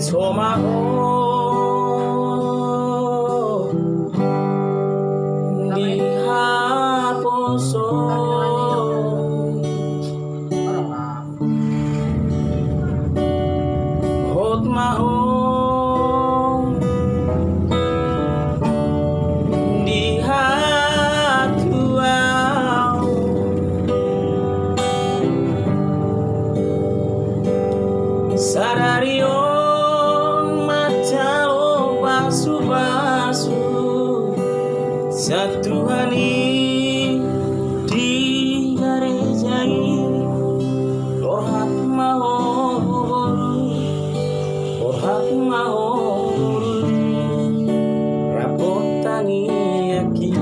Somaho dihapuso hot maho dihatuau sadario basu satu hari di garejai borhat mau borhat mau rapot tangi yaki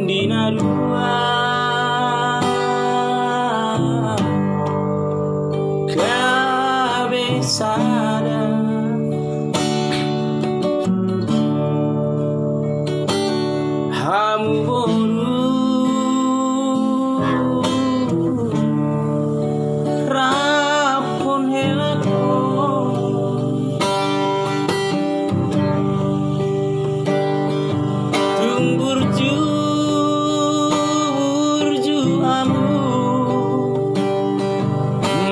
dina dua cabezada hamu boru rapon helako tunggur burju amu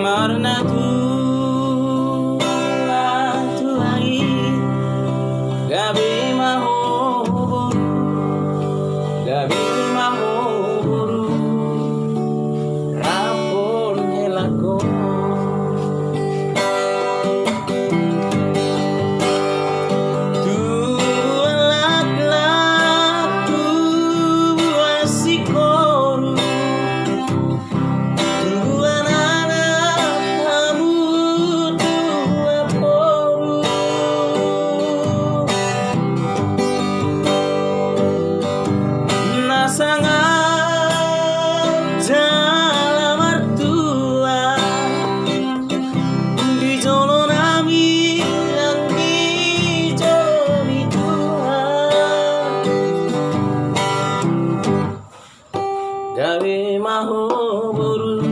marna tu gabi maho boru rapon helako tualak laku asikoru tuan anak kamu tua boru sangat dalam artua di jolo nami yang di jolo Tuhan gawe maho boru